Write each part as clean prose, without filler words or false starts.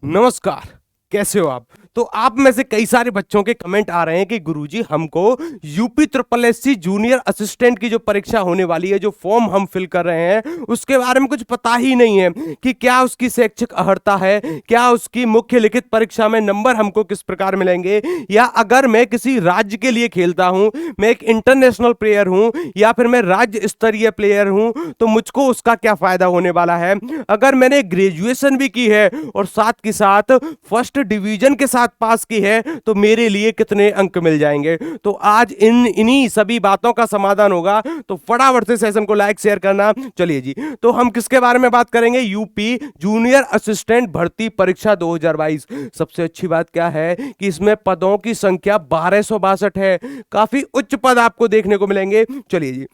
नमस्कार। कैसे हो आप? तो आप में से कई सारे बच्चों के कमेंट आ रहे हैं कि गुरुजी हमको UP triple SC junior assistant की जो परीक्षा होने वाली है, जो फॉर्म हम फिल कर रहे हैं, उसके बारे में कुछ पता ही नहीं है कि क्या उसकी शैक्षिक अर्हता है, क्या उसकी मुख्य लिखित परीक्षा में नंबर हमको किस प्रकार मिलेंगे, या अगर मैं किसी राज्य के लिए खेलता हूं, मैं एक इंटरनेशनल प्लेयर हूं या फिर मैं राज्य स्तरीय प्लेयर हूं, तो मुझको उसका क्या फायदा होने वाला है। अगर मैंने ग्रेजुएशन भी की है और साथ के साथ फर्स्ट डिवीजन के साथ पास की है, तो मेरे लिए कितने अंक मिल जाएंगे। तो आज इन्हीं सभी बातों का समाधान होगा। तो फटाफट से सेशन को लाइक शेयर करना। चलिए जी, तो हम किसके बारे में बात करेंगे? यूपी जूनियर असिस्टेंट भर्ती परीक्षा 2022। सबसे अच्छी बात क्या है कि इसमें पदों की संख्या 1262 है। काफी उच्च पद आपको देखने को मिलेंगे। चलिए जी,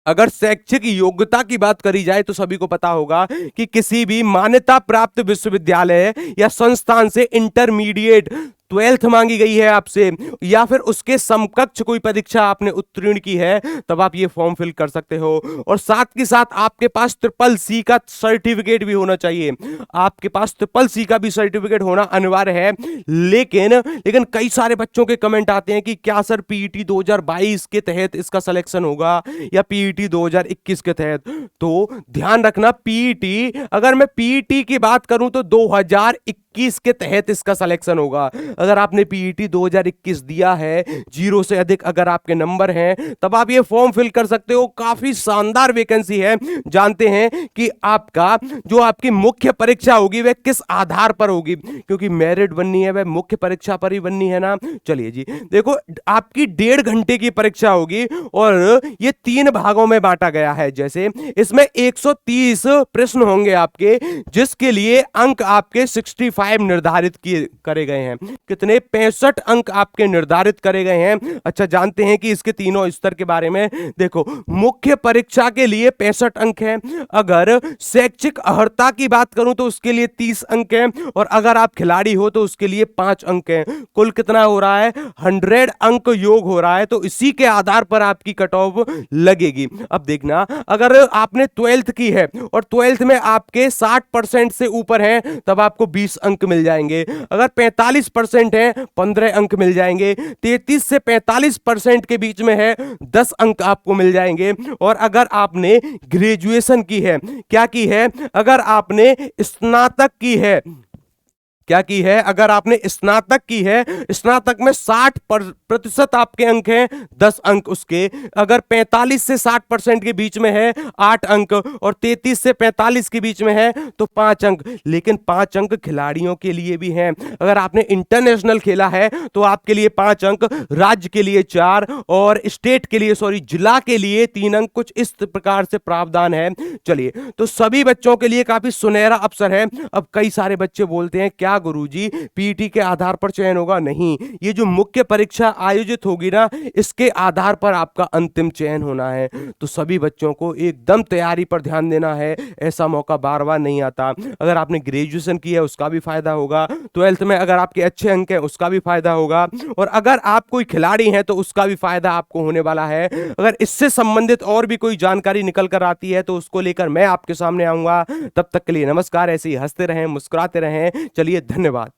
अगर शैक्षिक योग्यता की बात करी जाए तो सभी को पता होगा कि किसी भी मान्यता प्राप्त विश्वविद्यालय या संस्थान से इंटरमीडिएट 12th मांगी गई है आपसे, या फिर उसके समकक्ष कोई परीक्षा आपने उत्तीर्ण की है, तब आप ये फॉर्म फिल कर सकते हो। और साथ के साथ आपके पास ट्रिपल सी का सर्टिफिकेट भी होना चाहिए। आपके पास ट्रिपल सी का भी सर्टिफिकेट होना अनिवार्य है। लेकिन कई सारे बच्चों के कमेंट आते हैं कि क्या सर पीईटी 2022 के तहत इसका सिलेक्शन होगा या पीईटी 2021 के तहत? तो ध्यान रखना, पीईटी, अगर मैं पीईटी की बात करूं तो 2021 के तहत इसका सिलेक्शन होगा। अगर आपने पीईटी 2021 दिया है, 0 से अधिक अगर आपके नंबर हैं, तब आप ये फॉर्म फिल कर सकते हो। काफी शानदार वैकेंसी है। जानते हैं कि आपका जो आपकी मुख्य परीक्षा होगी वह किस आधार पर होगी, क्योंकि मेरिट बननी है वह मुख्य परीक्षा पर ही बननी है ना। चलिए जी, देखो, आपकी 1.5 घंटे की परीक्षा होगी और ये 3 भागों में बांटा गया है। जैसे इसमें 130 प्रश्न होंगे आपके, जिसके लिए अंक आपके 65 निर्धारित किए करे गए हैं। कितने? 65 अंक आपके निर्धारित करे गए हैं। अच्छा, जानते हैं कि इसके तीनों स्तर के बारे में। देखो, मुख्य परीक्षा के लिए 65 अंक हैं। अगर शैक्षिक अर्हता की बात करूं तो उसके लिए 30 अंक हैं, और अगर आप खिलाड़ी हो तो उसके लिए 5 अंक हैं। कुल कितना हो रहा है? 100 अंक योग हो रहा है। तो इसी के आधार पर आपकी कट ऑफ लगेगी। अब देखना, अगर आपने 12th की है और 12th में आपके 60% से ऊपर हैं, तब आपको 20 अंक मिल जाएंगे। अगर 45% है, 15 अंक मिल जाएंगे। 33 से 45% के बीच में है, 10 अंक आपको मिल जाएंगे। और अगर आपने ग्रेजुएशन की है, क्या की है? अगर आपने स्नातक की है, क्या की है? अगर आपने स्नातक की है, स्नातक में 60% आपके अंक हैं, 10 अंक उसके। अगर 45 से 60% के बीच में है, 8 अंक, और 33 से 45 के बीच में है तो 5 अंक। लेकिन 5 अंक खिलाड़ियों के लिए भी हैं। अगर आपने इंटरनेशनल खेला है तो आपके लिए 5 अंक, राज्य के लिए 4, और स्टेट के लिए, सॉरी, जिला के लिए 3 अंक। कुछ इस प्रकार से प्रावधान है। चलिए, तो सभी बच्चों के लिए काफी सुनहरा अवसर है। अब कई सारे बच्चे बोलते हैं, क्या गुरुजी पीटी के आधार पर चयन होगा? नहीं, ये जो मुख्य परीक्षा आयोजित होगी ना, इसके आधार पर आपका अंतिम चयन होना है। तो सभी बच्चों को एकदम तैयारी पर ध्यान देना है। ऐसा मौका बार बार नहीं आता। अगर आपने ग्रेजुएशन की है उसका भी फायदा होगा, 12th में अगर आपके अच्छे अंक हैं उसका भी फायदा होगा, और अगर आप कोई खिलाड़ी हैं तो उसका भी फायदा आपको होने वाला है। अगर इससे संबंधित और भी कोई जानकारी निकल कर आती है तो उसको लेकर मैं आपके सामने आऊंगा। तब तक के लिए नमस्कार। ऐसे ही हंसते रहें, मुस्कुराते रहें। चलिए, धन्यवाद।